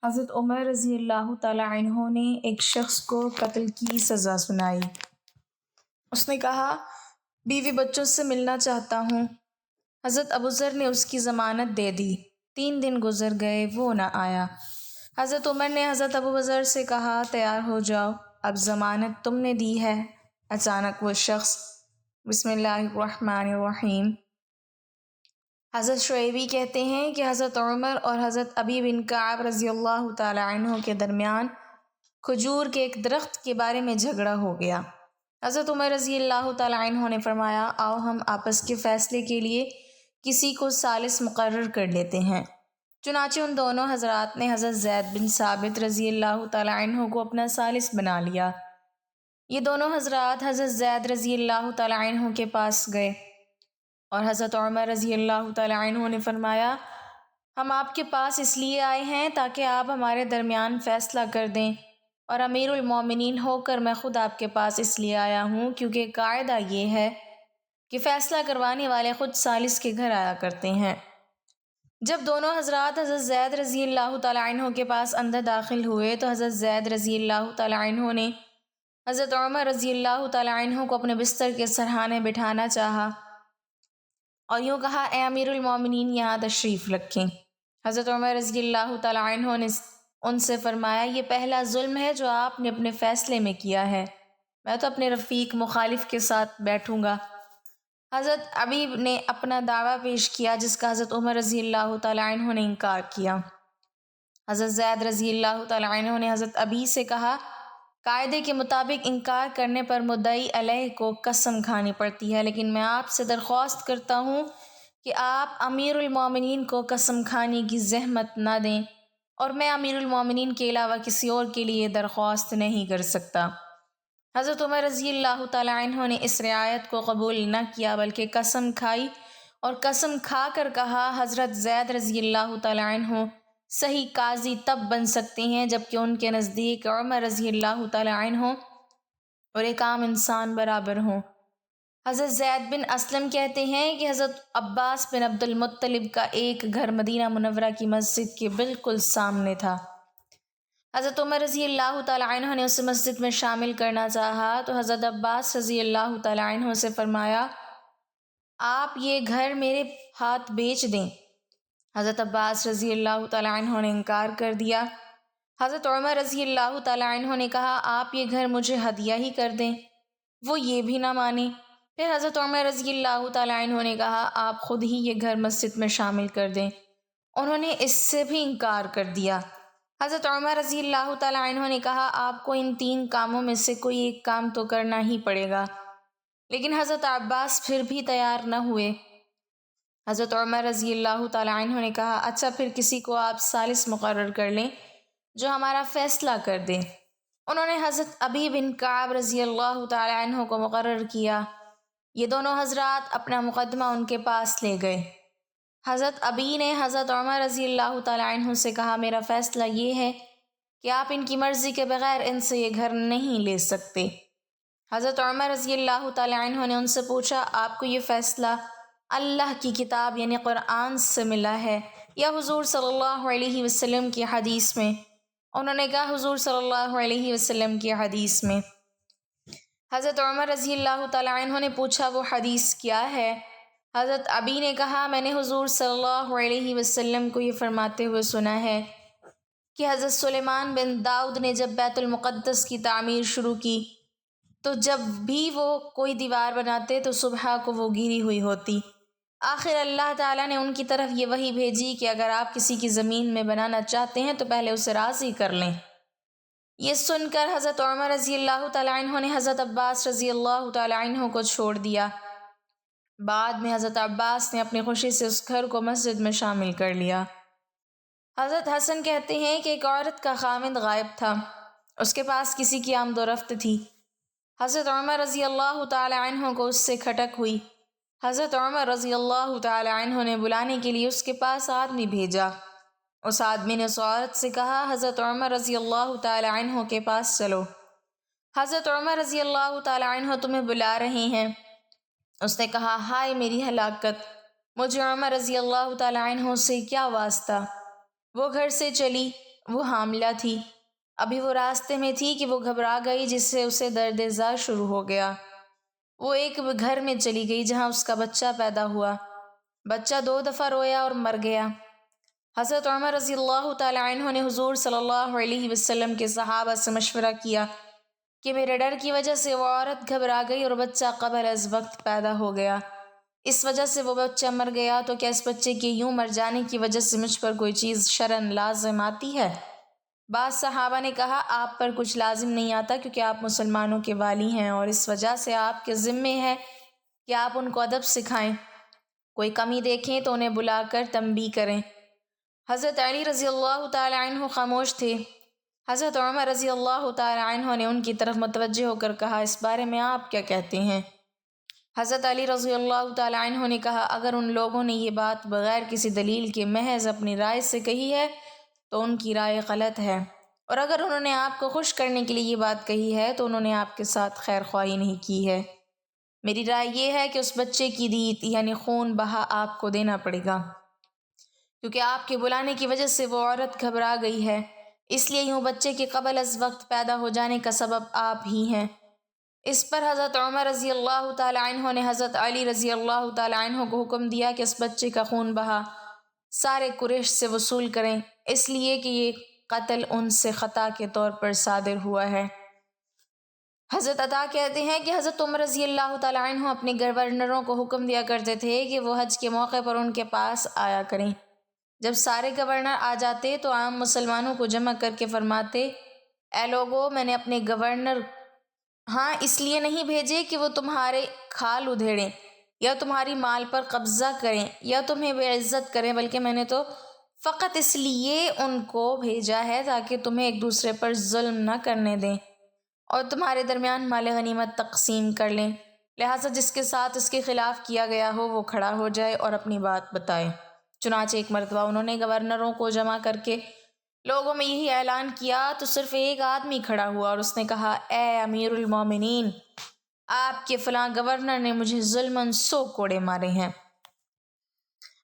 حضرت عمر رضی اللہ تعالیٰ عنہ نے ایک شخص کو قتل کی سزا سنائی۔ اس نے کہا، بیوی بچوں سے ملنا چاہتا ہوں۔ حضرت ابوذر نے اس کی ضمانت دے دی۔ 3 دن گزر گئے، وہ نہ آیا۔ حضرت عمر نے حضرت ابوذر سے کہا، تیار ہو جاؤ، اب ضمانت تم نے دی ہے۔ اچانک وہ شخص بسم اللہ الرحمن الرحیم۔ حضرت شعیبی کہتے ہیں کہ حضرت عمر اور حضرت ابی بن کعب رضی اللہ تعالی عنہ کے درمیان کھجور کے ایک درخت کے بارے میں جھگڑا ہو گیا۔ حضرت عمر رضی اللہ تعالی عنہ نے فرمایا، آؤ ہم آپس کے فیصلے کے لیے کسی کو ثالث مقرر کر لیتے ہیں۔ چنانچہ ان دونوں حضرات نے حضرت زید بن ثابت رضی اللہ تعالی عنہ کو اپنا ثالث بنا لیا۔ یہ دونوں حضرات حضرت زید رضی اللہ تعالی عنہ کے پاس گئے اور حضرت عمر رضی اللہ تعالی عنہ نے فرمایا، ہم آپ کے پاس اس لیے آئے ہیں تاکہ آپ ہمارے درمیان فیصلہ کر دیں، اور امیر المومنین ہو کر میں خود آپ کے پاس اس لیے آیا ہوں کیونکہ قاعدہ یہ ہے کہ فیصلہ کروانے والے خود ثالث کے گھر آیا کرتے ہیں۔ جب دونوں حضرات حضرت زید رضی اللہ تعالی عنہ کے پاس اندر داخل ہوئے تو حضرت زید رضی اللہ تعالی عنہ نے حضرت عمر رضی اللہ تعالی عنہ کو اپنے بستر کے سرہانے بٹھانا چاہا اور یوں کہا، اے امیر المومنین، یہاں تشریف رکھیں۔ حضرت عمر رضی اللہ تعالی عنہ نے ان سے فرمایا، یہ پہلا ظلم ہے جو آپ نے اپنے فیصلے میں کیا ہے، میں تو اپنے رفیق مخالف کے ساتھ بیٹھوں گا۔ حضرت ابی نے اپنا دعویٰ پیش کیا جس کا حضرت عمر رضی اللہ تعالی عنہ نے انکار کیا۔ حضرت زید رضی اللہ تعالی عنہ نے حضرت ابی سے کہا، قاعدے کے مطابق انکار کرنے پر مدعی علیہ کو قسم کھانی پڑتی ہے، لیکن میں آپ سے درخواست کرتا ہوں کہ آپ امیر المومنین کو قسم کھانے کی زحمت نہ دیں، اور میں امیر المومنین کے علاوہ کسی اور کے لیے درخواست نہیں کر سکتا۔ حضرت عمر رضی اللہ تعالی عنہ نے اس رعایت کو قبول نہ کیا بلکہ قسم کھائی اور قسم کھا کر کہا، حضرت زید رضی اللہ تعالی عنہ صحیح قاضی تب بن سکتے ہیں جبکہ ان کے نزدیک عمر رضی اللہ تعالی عنہ اور ایک عام انسان برابر ہوں۔ حضرت زید بن اسلم کہتے ہیں کہ حضرت عباس بن عبد المطلب کا ایک گھر مدینہ منورہ کی مسجد کے بالکل سامنے تھا۔ حضرت عمر رضی اللہ تعالی عنہ نے اسے مسجد میں شامل کرنا چاہا تو حضرت عباس رضی اللہ تعالی عنہ سے فرمایا، آپ یہ گھر میرے ہاتھ بیچ دیں۔ حضرت عباس رضی اللہ تعالی عنہ نے انکار کر دیا۔ حضرت عمر رضی اللہ تعالی عنہ نے کہا، آپ یہ گھر مجھے ہدیہ ہی کر دیں۔ وہ یہ بھی نہ مانے۔ پھر حضرت عمر رضی اللہ تعالی عنہ نے کہا، آپ خود ہی یہ گھر مسجد میں شامل کر دیں۔ انہوں نے اس سے بھی انکار کر دیا۔ حضرت عمر رضی اللہ تعالی عنہ نے کہا، آپ کو ان 3 کاموں میں سے کوئی ایک کام تو کرنا ہی پڑے گا، لیکن حضرت عباس پھر بھی تیار نہ ہوئے۔ حضرت عمر رضی اللہ تعالی عنہ نے کہا، اچھا پھر کسی کو آپ ثالث مقرر کر لیں جو ہمارا فیصلہ کر دے۔ انہوں نے حضرت ابی بن کعب رضی اللہ تعالی عنہ کو مقرر کیا۔ یہ دونوں حضرات اپنا مقدمہ ان کے پاس لے گئے۔ حضرت ابی نے حضرت عمر رضی اللہ تعالی عنہ سے کہا، میرا فیصلہ یہ ہے کہ آپ ان کی مرضی کے بغیر ان سے یہ گھر نہیں لے سکتے۔ حضرت عمر رضی اللہ تعالی عنہ نے ان سے پوچھا، آپ کو یہ فیصلہ اللہ کی کتاب یعنی قرآن سے ملا ہے یا حضور صلی اللہ علیہ وسلم کی حدیث میں؟ انہوں نے کہا، حضور صلی اللہ علیہ وسلم کی حدیث میں۔ حضرت عمر رضی اللہ تعالی عنہ نے پوچھا، وہ حدیث کیا ہے؟ حضرت ابی نے کہا، میں نے حضور صلی اللہ علیہ وسلم کو یہ فرماتے ہوئے سنا ہے کہ حضرت سلیمان بن داؤد نے جب بیت المقدس کی تعمیر شروع کی تو جب بھی وہ کوئی دیوار بناتے تو صبح کو وہ گری ہوئی ہوتی۔ آخر اللہ تعالیٰ نے ان کی طرف یہ وحی بھیجی کہ اگر آپ کسی کی زمین میں بنانا چاہتے ہیں تو پہلے اسے راضی کر لیں۔ یہ سن کر حضرت عمر رضی اللہ تعالی عنہ نے حضرت عباس رضی اللہ تعالی عنہ کو چھوڑ دیا۔ بعد میں حضرت عباس نے اپنی خوشی سے اس گھر کو مسجد میں شامل کر لیا۔ حضرت حسن کہتے ہیں کہ ایک عورت کا خاوند غائب تھا، اس کے پاس کسی کی آمد و رفت تھی۔ حضرت عمر رضی اللہ تعالی عنہ کو اس سے کھٹک ہوئی۔ حضرت عمر رضی اللہ تعالی عنہ نے بلانے کے لیے اس کے پاس آدمی بھیجا۔ اس آدمی نے اس عورت سے کہا، حضرت عمر رضی اللہ تعالی عنہ کے پاس چلو، حضرت عمر رضی اللہ تعالی عنہ تمہیں بلا رہے ہیں۔ اس نے کہا، ہائے میری ہلاکت، مجھے عمر رضی اللہ تعالی عنہ سے کیا واسطہ؟ وہ گھر سے چلی وہ حاملہ تھی۔ ابھی وہ راستے میں تھی کہ وہ گھبرا گئی، جس سے اسے درد زار شروع ہو گیا۔ وہ ایک گھر میں چلی گئی جہاں اس کا بچہ پیدا ہوا۔ بچہ 2 دفعہ رویا اور مر گیا۔ حضرت عمر رضی اللہ تعالی عنہ نے حضور صلی اللہ علیہ وسلم کے صحابہ سے مشورہ کیا کہ میرے ڈر کی وجہ سے وہ عورت گھبرا گئی اور بچہ قبل از وقت پیدا ہو گیا، اس وجہ سے وہ بچہ مر گیا، تو کیا اس بچے کے یوں مر جانے کی وجہ سے مجھ پر کوئی چیز شرعاً لازم آتی ہے؟ بعض صحابہ نے کہا آپ پر کچھ لازم نہیں آتا، کیونکہ آپ مسلمانوں کے والی ہیں اور اس وجہ سے آپ کے ذمے ہے کہ آپ ان کو ادب سکھائیں، کوئی کمی دیکھیں تو انہیں بلا کر تنبیہ کریں۔ حضرت علی رضی اللہ تعالی عنہ خاموش تھے۔ حضرت عمر رضی اللہ تعالی عنہ نے ان کی طرف متوجہ ہو کر کہا اس بارے میں آپ کیا کہتے ہیں؟ حضرت علی رضی اللہ تعالی عنہ نے کہا اگر ان لوگوں نے یہ بات بغیر کسی دلیل کے محض اپنی رائے سے کہی ہے تو ان کی رائے غلط ہے، اور اگر انہوں نے آپ کو خوش کرنے کے لیے یہ بات کہی ہے تو انہوں نے آپ کے ساتھ خیر خواہی نہیں کی ہے۔ میری رائے یہ ہے کہ اس بچے کی دیت یعنی خون بہا آپ کو دینا پڑے گا، کیونکہ آپ کے بلانے کی وجہ سے وہ عورت گھبرا گئی ہے، اس لیے یوں بچے کے قبل از وقت پیدا ہو جانے کا سبب آپ ہی ہیں۔ اس پر حضرت عمر رضی اللہ تعالی عنہ نے حضرت علی رضی اللہ تعالی عنہ کو حکم دیا کہ اس بچے کا خون بہا سارے قریش سے وصول کریں، اس لیے کہ یہ قتل ان سے خطا کے طور پر صادر ہوا ہے۔ حضرت عطا کہتے ہیں کہ حضرت عمر رضی اللہ تعالی عنہ اپنے گورنروں کو حکم دیا کرتے تھے کہ وہ حج کے موقع پر ان کے پاس آیا کریں۔ جب سارے گورنر آ جاتے تو عام مسلمانوں کو جمع کر کے فرماتے اے لوگو، میں نے اپنے گورنر ہاں اس لیے نہیں بھیجے کہ وہ تمہارے کھال ادھیڑیں یا تمہاری مال پر قبضہ کریں یا تمہیں بے عزت کریں، بلکہ میں نے تو فقط اس لیے ان کو بھیجا ہے تاکہ تمہیں ایک دوسرے پر ظلم نہ کرنے دیں اور تمہارے درمیان مال غنیمت تقسیم کر لیں، لہٰذا جس کے ساتھ اس کے خلاف کیا گیا ہو وہ کھڑا ہو جائے اور اپنی بات بتائے۔ چنانچہ ایک مرتبہ انہوں نے گورنروں کو جمع کر کے لوگوں میں یہی اعلان کیا تو صرف ایک آدمی کھڑا ہوا اور اس نے کہا اے امیر المومنین، آپ کے فلاں گورنر نے مجھے ظلماً 100 کوڑے مارے ہیں۔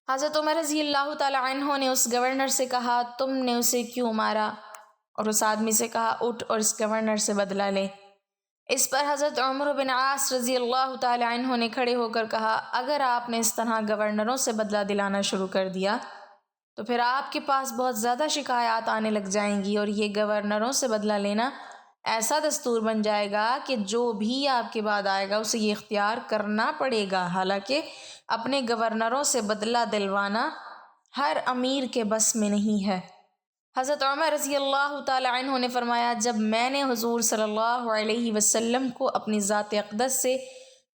حضرت عمر رضی اللہ تعالی عنہ نے اس گورنر سے کہا تم نے اسے کیوں مارا؟ اور اس آدمی سے کہا اٹھ اور اس گورنر سے بدلہ لے۔ اس پر حضرت عمر بن عاص رضی اللہ تعالی عنہ نے کھڑے ہو کر کہا اگر آپ نے اس طرح گورنروں سے بدلہ دلانا شروع کر دیا تو پھر آپ کے پاس بہت زیادہ شکایات آنے لگ جائیں گی، اور یہ گورنروں سے بدلہ لینا ایسا دستور بن جائے گا کہ جو بھی آپ کے بعد آئے گا اسے یہ اختیار کرنا پڑے گا، حالانکہ اپنے گورنروں سے بدلہ دلوانا ہر امیر کے بس میں نہیں ہے۔ حضرت عمر رضی اللہ تعالی عنہ نے فرمایا جب میں نے حضور صلی اللہ علیہ وسلم کو اپنی ذات اقدس سے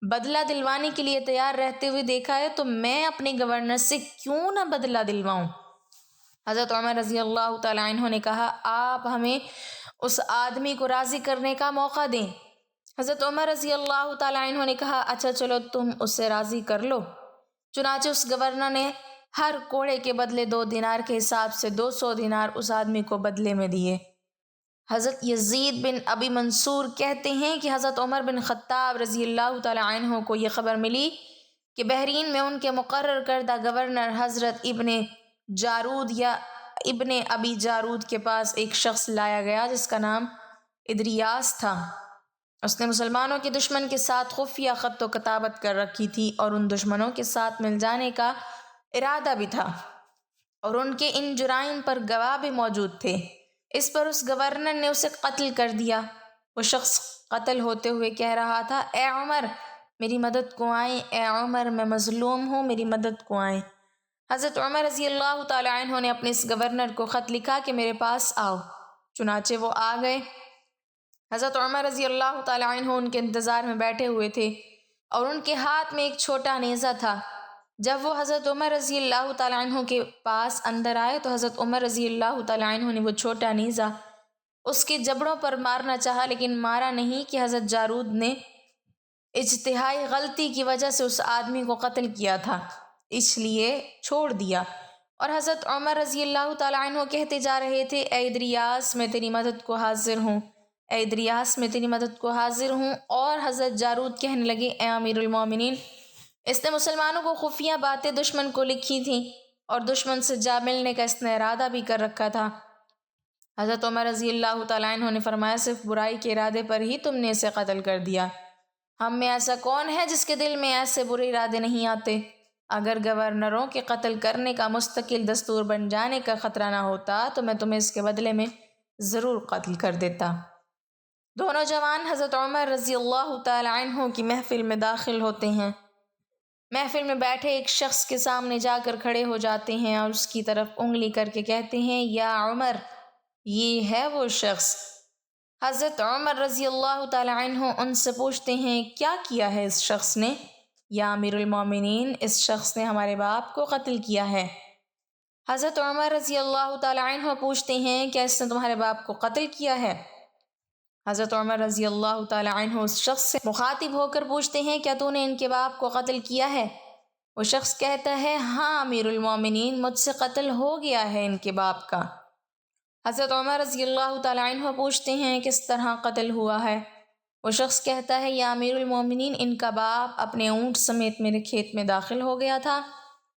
بدلہ دلوانے کے لیے تیار رہتے ہوئے دیکھا ہے تو میں اپنے گورنر سے کیوں نہ بدلہ دلواؤں؟ حضرت عمر رضی اللہ تعالی عنہ نے کہا آپ ہمیں اس آدمی کو راضی کرنے کا موقع دیں۔ حضرت عمر رضی اللہ تعالی عنہ نے کہا اچھا چلو تم اسے راضی کر لو۔ چنانچہ اس گورنر نے ہر کوڑے کے بدلے 2 دینار کے حساب سے 200 دینار اس آدمی کو بدلے میں دیے۔ حضرت یزید بن ابی منصور کہتے ہیں کہ حضرت عمر بن خطاب رضی اللہ تعالی عنہ کو یہ خبر ملی کہ بحرین میں ان کے مقرر کردہ گورنر حضرت ابن جارود یا ابن ابی جارود کے پاس ایک شخص لایا گیا جس کا نام ادریاس تھا۔ اس نے مسلمانوں کے دشمن کے ساتھ خفیہ خط و کتابت کر رکھی تھی اور ان دشمنوں کے ساتھ مل جانے کا ارادہ بھی تھا، اور ان کے ان جرائم پر گواہ بھی موجود تھے۔ اس پر اس گورنر نے اسے قتل کر دیا۔ وہ شخص قتل ہوتے ہوئے کہہ رہا تھا اے عمر میری مدد کو آئیں، اے عمر میں مظلوم ہوں میری مدد کو آئیں۔ حضرت عمر رضی اللہ تعالی عنہ نے اپنے اس گورنر کو خط لکھا کہ میرے پاس آؤ، چنانچہ وہ آ گئے۔ حضرت عمر رضی اللہ تعالی عنہ ان کے انتظار میں بیٹھے ہوئے تھے اور ان کے ہاتھ میں ایک چھوٹا نیزہ تھا۔ جب وہ حضرت عمر رضی اللہ تعالی عنہ کے پاس اندر آئے تو حضرت عمر رضی اللہ تعالی عنہ نے وہ چھوٹا نیزہ اس کے جبڑوں پر مارنا چاہا لیکن مارا نہیں کہ حضرت جارود نے اجتہائی غلطی کی وجہ سے اس آدمی کو قتل کیا تھا، اس لیے چھوڑ دیا، اور حضرت عمر رضی اللہ تعالی عنہ کہتے جا رہے تھے اے ادریاس میں تیری مدد کو حاضر ہوں، اے ادریاس میں تیری مدد کو حاضر ہوں۔ اور حضرت جارود کہنے لگے اے امیر المومنین، اس نے مسلمانوں کو خفیہ باتیں دشمن کو لکھی تھیں اور دشمن سے جا ملنے کا اس نے ارادہ بھی کر رکھا تھا، حضرت عمر رضی اللہ تعالیٰ عنہ نے فرمایا صرف برائی کے ارادے پر ہی تم نے اسے قتل کر دیا۔ ہم میں ایسا کون ہے جس کے دل میں ایسے برے ارادے نہیں آتے؟ اگر گورنروں کے قتل کرنے کا مستقل دستور بن جانے کا خطرہ نہ ہوتا تو میں تمہیں اس کے بدلے میں ضرور قتل کر دیتا۔ دونوں جوان حضرت عمر رضی اللہ تعالی عنہ کی محفل میں داخل ہوتے ہیں۔ محفل میں بیٹھے ایک شخص کے سامنے جا کر کھڑے ہو جاتے ہیں اور اس کی طرف انگلی کر کے کہتے ہیں، یا عمر، یہ ہے وہ شخص۔ حضرت عمر رضی اللہ تعالی عنہ ان سے پوچھتے ہیں، کیا کیا ہے اس شخص نے؟ یا امیر المومنین، اس شخص نے ہمارے باپ کو قتل کیا ہے۔ حضرت عمر رضی اللہ تعالی عنہ پوچھتے ہیں، کیا اس نے تمہارے باپ کو قتل کیا ہے؟ حضرت عمر رضی اللہ تعالی عنہ اس شخص سے مخاطب ہو کر پوچھتے ہیں، کیا تو نے ان کے باپ کو قتل کیا ہے؟ وہ شخص کہتا ہے، ہاں امیر المومنین، مجھ سے قتل ہو گیا ہے ان کے باپ کا۔ حضرت عمر رضی اللہ تعالی عنہ پوچھتے ہیں، کس طرح قتل ہوا ہے؟ وہ شخص کہتا ہے، یا امیر المومنین، ان کا باپ اپنے اونٹ سمیت میرے کھیت میں داخل ہو گیا تھا۔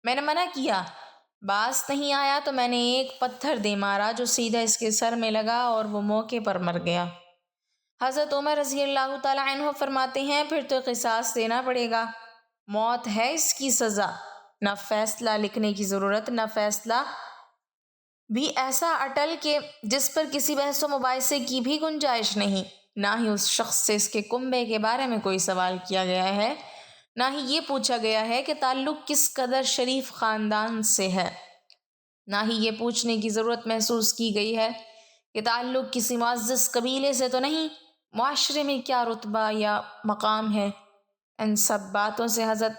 میں نے منع کیا، باز نہیں آیا تو میں نے ایک پتھر دے مارا جو سیدھا اس کے سر میں لگا اور وہ موقع پر مر گیا۔ حضرت عمر رضی اللہ تعالی عنہ فرماتے ہیں، پھر تو قصاص دینا پڑے گا، موت ہے اس کی سزا۔ نہ فیصلہ لکھنے کی ضرورت، نہ فیصلہ بھی ایسا اٹل کہ جس پر کسی بحث و مباحثے کی بھی گنجائش نہیں۔ نہ ہی اس شخص سے اس کے کنبے کے بارے میں کوئی سوال کیا گیا ہے، نہ ہی یہ پوچھا گیا ہے کہ تعلق کس قدر شریف خاندان سے ہے، نہ ہی یہ پوچھنے کی ضرورت محسوس کی گئی ہے کہ تعلق کسی معزز قبیلے سے تو نہیں، معاشرے میں کیا رتبہ یا مقام ہے۔ ان سب باتوں سے حضرت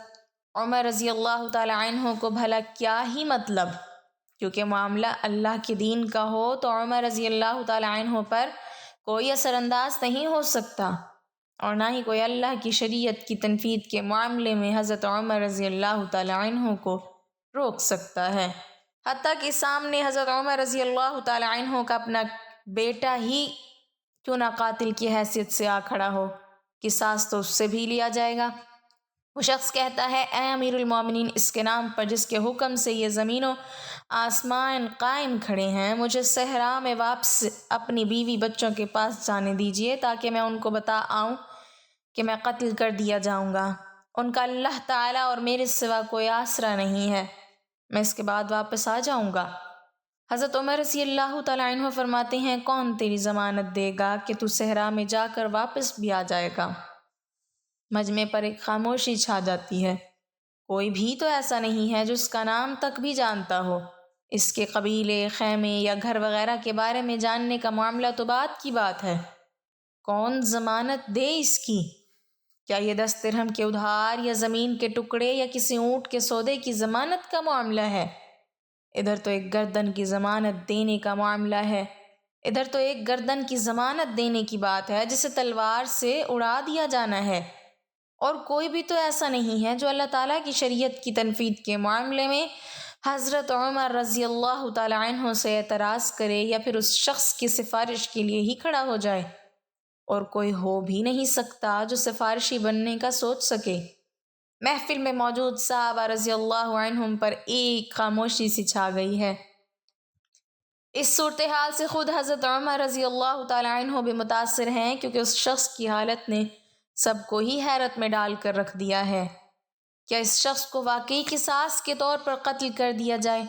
عمر رضی اللہ تعالی عنہ کو بھلا کیا ہی مطلب، کیونکہ معاملہ اللہ کے دین کا ہو تو عمر رضی اللہ تعالی عنہ پر کوئی اثر انداز نہیں ہو سکتا، اور نہ ہی کوئی اللہ کی شریعت کی تنفیذ کے معاملے میں حضرت عمر رضی اللہ تعالی عنہ کو روک سکتا ہے۔ حتیٰ کہ سامنے حضرت عمر رضی اللہ تعالی عنہ کا اپنا بیٹا ہی کیوں نہ قاتل کی حیثیت سے آ کھڑا ہو، قصاص تو اس سے بھی لیا جائے گا۔ وہ شخص کہتا ہے، اے امیر المومنین، اس کے نام پر جس کے حکم سے یہ زمین و آسمان قائم کھڑے ہیں، مجھے صحرا میں واپس اپنی بیوی بچوں کے پاس جانے دیجیے تاکہ میں ان کو بتا آؤں کہ میں قتل کر دیا جاؤں گا۔ ان کا اللہ تعالیٰ اور میرے سوا کوئی آسرا نہیں ہے، میں اس کے بعد واپس آ جاؤں گا۔ حضرت عمر رضی اللہ تعالیٰ عنہ فرماتے ہیں، کون تیری ضمانت دے گا کہ تو صحرا میں جا کر واپس بھی آ جائے گا؟ مجمع پر ایک خاموشی چھا جاتی ہے۔ کوئی بھی تو ایسا نہیں ہے جو اس کا نام تک بھی جانتا ہو۔ اس کے قبیلے، خیمے یا گھر وغیرہ کے بارے میں جاننے کا معاملہ تو بات کی بات ہے، کون ضمانت دے اس کی؟ کیا یہ 10 درہم کے ادھار یا زمین کے ٹکڑے یا کسی اونٹ کے سودے کی ضمانت کا معاملہ ہے؟ ادھر تو ایک گردن کی ضمانت دینے کا معاملہ ہے، ادھر تو ایک گردن کی ضمانت دینے کی بات ہے جسے تلوار سے اڑا دیا جانا ہے۔ اور کوئی بھی تو ایسا نہیں ہے جو اللہ تعالیٰ کی شریعت کی تنفیذ کے معاملے میں حضرت عمر رضی اللہ تعالی عنہ سے اعتراض کرے یا پھر اس شخص کی سفارش کے لیے ہی کھڑا ہو جائے، اور کوئی ہو بھی نہیں سکتا جو سفارشی بننے کا سوچ سکے۔ محفل میں موجود صحابہ رضی اللہ عنہم پر ایک خاموشی سی چھا گئی ہے۔ اس صورتحال سے خود حضرت عمر رضی اللہ تعالی عنہ بھی متاثر ہیں، کیونکہ اس شخص کی حالت نے سب کو ہی حیرت میں ڈال کر رکھ دیا ہے۔ کیا اس شخص کو واقعی قصاص کے طور پر قتل کر دیا جائے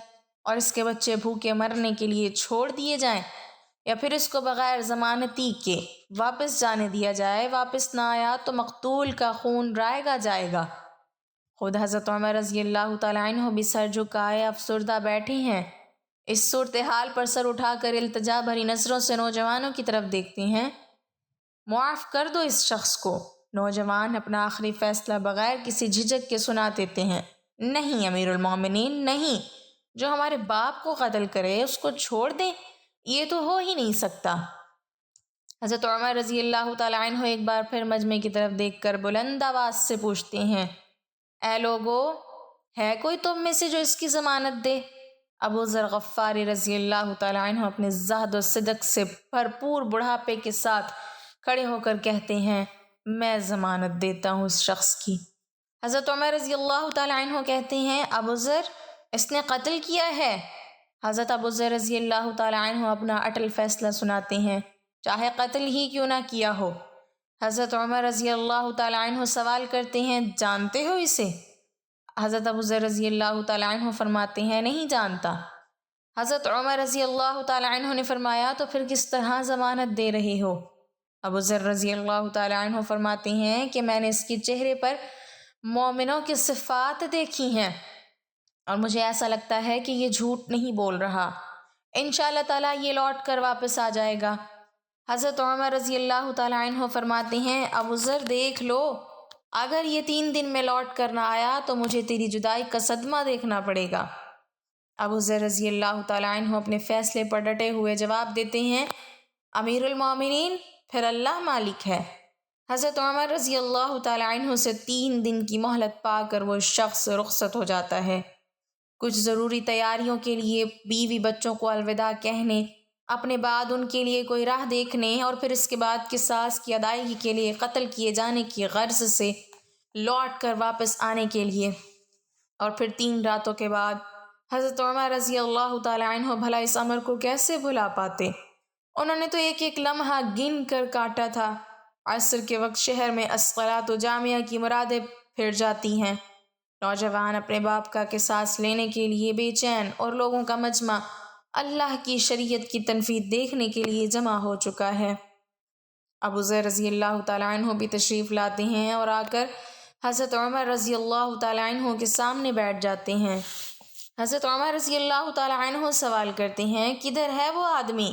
اور اس کے بچے بھوکے مرنے کے لیے چھوڑ دیے جائیں، یا پھر اس کو بغیر ضمانتی کے واپس جانے دیا جائے؟ واپس نہ آیا تو مقتول کا خون رائے گا جائے گا۔ خود حضرت عمر رضی اللہ تعالی عنہ بھی سر جھکائے افسردہ بیٹھے ہیں۔ اس صورتحال پر سر اٹھا کر التجا بھری نظروں سے نوجوانوں کی طرف دیکھتے ہیں۔ معاف کر دو اس شخص کو۔ نوجوان اپنا آخری فیصلہ بغیر کسی جھجک کے سنا دیتے ہیں، نہیں امیر المومنین، نہیں، جو ہمارے باپ کو قتل کرے اس کو چھوڑ دیں، یہ تو ہو ہی نہیں سکتا۔ حضرت عمر رضی اللہ تعالی عنہ ایک بار پھر مجمع کی طرف دیکھ کر بلند آواز سے پوچھتے ہیں، اے لوگو، ہے کوئی تم میں سے جو اس کی ضمانت دے؟ ابو ذر غفاری رضی اللہ تعالی عنہ اپنے زہد و صدق سے بھرپور بڑھاپے کے ساتھ کھڑے ہو کر کہتے ہیں، میں ضمانت دیتا ہوں اس شخص کی۔ حضرت عمر رضی اللہ تعالی عنہ کہتے ہیں، ابو ذر، اس نے قتل کیا ہے؟ حضرت ابو ذر رضی اللہ تعالیٰ عنہ اپنا اٹل فیصلہ سناتے ہیں، چاہے قتل ہی کیوں نہ کیا ہو۔ حضرت عمر رضی اللہ تعالیٰ عنہ سوال کرتے ہیں، جانتے ہو اسے؟ حضرت ابو ذر رضی اللہ تعالیٰ عنہ فرماتے ہیں، نہیں جانتا۔ حضرت عمر رضی اللہ تعالیٰ عنہ نے فرمایا، تو پھر کس طرح ضمانت دے رہے ہو؟ ابو ذر رضی اللہ تعالیٰ عنہ فرماتے ہیں کہ میں نے اس کے چہرے پر مومنوں کی صفات دیکھی ہیں اور مجھے ایسا لگتا ہے کہ یہ جھوٹ نہیں بول رہا، انشاءاللہ تعالیٰ یہ لوٹ کر واپس آ جائے گا۔ حضرت عمر رضی اللہ تعالیٰ عنہ فرماتے ہیں، ابو ذر دیکھ لو، اگر یہ 3 دن میں لوٹ کر نہ آیا تو مجھے تیری جدائی کا صدمہ دیکھنا پڑے گا۔ ابو ذر رضی اللہ تعالیٰ عنہ اپنے فیصلے پر ڈٹے ہوئے جواب دیتے ہیں، امیر المومنین، پھر اللہ مالک ہے۔ حضرت عمر رضی اللہ تعالیٰ عنہ سے 3 دن کی مہلت پا کر وہ شخص رخصت ہو جاتا ہے۔ کچھ ضروری تیاریوں کے لیے بیوی بچوں کو الوداع کہنے، اپنے بعد ان کے لیے کوئی راہ دیکھنے اور پھر اس کے بعد قصاص کی ادائیگی کے لیے قتل کیے جانے کی غرض سے لوٹ کر واپس آنے کے لیے، اور پھر 3 راتوں کے بعد حضرت عمر رضی اللہ تعالیٰ عنہ بھلا اس امر کو کیسے بھلا پاتے؟ انہوں نے تو ایک ایک لمحہ گن کر کاٹا تھا۔ عصر کے وقت شہر میں الصلاۃ جامعہ کی مرادیں پھر جاتی ہیں، نوجوان اپنے باپ کا قصاص لینے کے لیے بے چین، اور لوگوں کا مجمع اللہ کی شریعت کی تنفیذ دیکھنے کے لیے جمع ہو چکا ہے۔ ابو ذر رضی اللہ تعالیٰ عنہ بھی تشریف لاتے ہیں اور آ کر حضرت عمر رضی اللہ تعالیٰ عنہ کے سامنے بیٹھ جاتے ہیں۔ حضرت عمر رضی اللہ تعالیٰ عنہ سوال کرتے ہیں، کدھر ہے وہ آدمی؟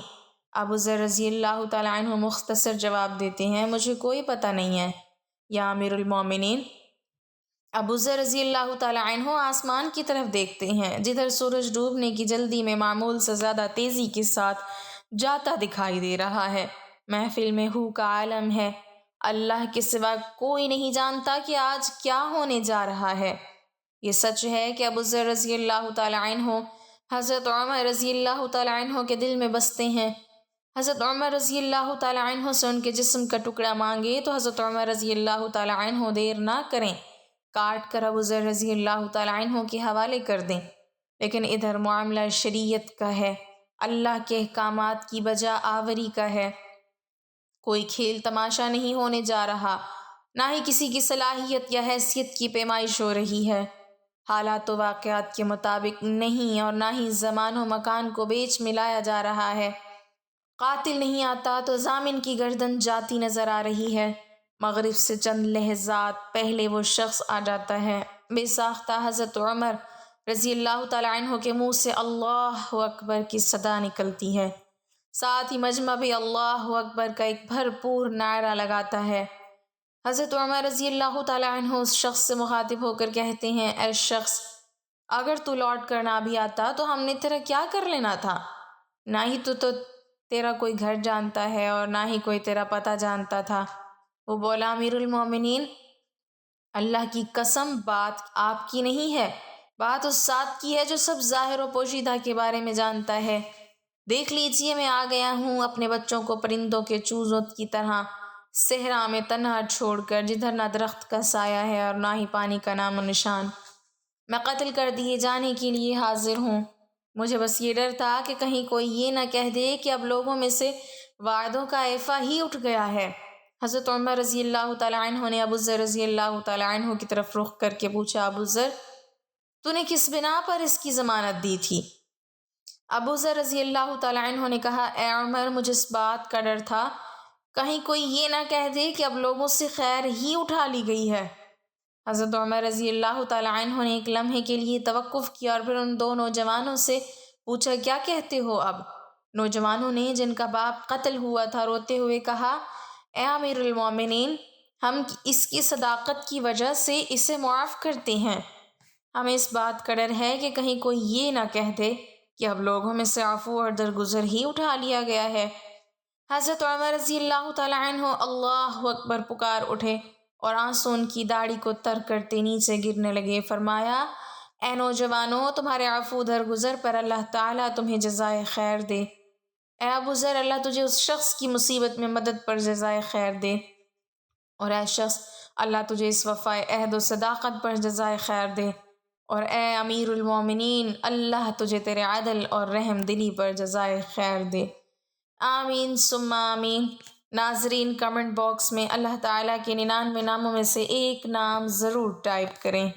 ابو ذر رضی اللہ تعالیٰ عنہ مختصر جواب دیتے ہیں، مجھے کوئی پتہ نہیں ہے یا امیر المومنین۔ ابو ذر رضی اللہ تعالیٰ عنہ آسمان کی طرف دیکھتے ہیں، جدھر سورج ڈوبنے کی جلدی میں معمول سے زیادہ تیزی کے ساتھ جاتا دکھائی دے رہا ہے۔ محفل میں ہو کا عالم ہے، اللہ کے سوا کوئی نہیں جانتا کہ آج کیا ہونے جا رہا ہے۔ یہ سچ ہے کہ ابو ذر رضی اللہ تعالیٰ عنہ حضرت عمر رضی اللہ تعالیٰ عنہ کے دل میں بستے ہیں۔ حضرت عمر رضی اللہ تعالیٰ عنہ سے ان کے جسم کا ٹکڑا مانگے تو حضرت عمر رضی اللہ تعالیٰ عنہ دیر نہ کریں، کاٹ کر ابو ذر رضی اللہ تعالیٰ عنہ کے حوالے کر دیں۔ لیکن ادھر معاملہ شریعت کا ہے، اللہ کے احکامات کی بجا آوری کا ہے، کوئی کھیل تماشا نہیں ہونے جا رہا، نہ ہی کسی کی صلاحیت یا حیثیت کی پیمائش ہو رہی ہے۔ حالات و واقعات کے مطابق نہیں، اور نہ ہی زمان و مکان کو بیچ ملایا جا رہا ہے۔ قاتل نہیں آتا تو ضامن کی گردن جاتی نظر آ رہی ہے۔ مغرب سے چند لحظات پہلے وہ شخص آ جاتا ہے، بے ساختہ حضرت عمر رضی اللہ تعالیٰ عنہ کے منہ سے اللہ اکبر کی صدا نکلتی ہے، ساتھ ہی مجمع بھی اللہ اکبر کا ایک بھرپور نعرہ لگاتا ہے۔ حضرت عمر رضی اللہ تعالیٰ عنہ اس شخص سے مخاطب ہو کر کہتے ہیں، اے شخص، اگر تو لوٹ کر نہ بھی آتا تو ہم نے تیرا کیا کر لینا تھا؟ نہ ہی تو تیرا کوئی گھر جانتا ہے اور نہ ہی کوئی تیرا پتہ جانتا تھا۔ وہ بولا، امیر المومنین، اللہ کی قسم بات آپ کی نہیں ہے، بات اس ذات کی ہے جو سب ظاہر و پوشیدہ کے بارے میں جانتا ہے۔ دیکھ لیجئے، میں آ گیا ہوں اپنے بچوں کو پرندوں کے چوزوں کی طرح صحرا میں تنہا چھوڑ کر، جدھر نہ درخت کا سایہ ہے اور نہ ہی پانی کا نام و نشان۔ میں قتل کر دیے جانے کے لیے حاضر ہوں۔ مجھے بس یہ ڈر تھا کہ کہیں کوئی یہ نہ کہہ دے کہ اب لوگوں میں سے وعدوں کا ایفا ہی اٹھ گیا ہے۔ حضرت عمر رضی اللہ تعالیٰ عنہ نے ابو ذر رضی اللہ تعالیٰ عنہ کی طرف رخ کر کے پوچھا، ابو ذر، تو نے کس بنا پر اس کی ضمانت دی تھی؟ ابو ذر رضی اللہ تعالیٰ عنہ نے کہا، اے عمر، مجھے اس بات کا ڈر تھا کہیں کوئی یہ نہ کہہ دے کہ اب لوگوں سے خیر ہی اٹھا لی گئی ہے۔ حضرت عمر رضی اللہ تعالیٰ عنہ نے ایک لمحے کے لیے توقف کیا اور پھر ان 2 نوجوانوں سے پوچھا، کیا کہتے ہو اب؟ نوجوانوں نے، جن کا باپ قتل ہوا تھا، روتے ہوئے کہا، اے امیر المومنین، ہم اس کی صداقت کی وجہ سے اسے معاف کرتے ہیں۔ ہمیں اس بات کا ڈر ہے کہ کہیں کوئی یہ نہ کہہ دے کہ اب لوگوں میں سے عفو اور درگزر ہی اٹھا لیا گیا ہے۔ حضرت عمر رضی اللہ تعالیٰ عنہ اللہ اکبر پکار اٹھے اور آنسوں ان کی داڑھی کو تر کرتے نیچے گرنے لگے۔ فرمایا، اے نوجوانوں، تمہارے عفو درگزر پر اللہ تعالیٰ تمہیں جزائے خیر دے۔ اے ابو ذر، اللہ تجھے اس شخص کی مصیبت میں مدد پر جزائے خیر دے، اور اے شخص، اللہ تجھے اس وفائے عہد و صداقت پر جزائے خیر دے۔ اور اے امیر المومنین، اللہ تجھے تیرے عدل اور رحم دلی پر جزائے خیر دے۔ آمین ثم آمین۔ ناظرین، کمنٹ باکس میں اللہ تعالیٰ کے 99 ناموں میں سے ایک نام ضرور ٹائپ کریں۔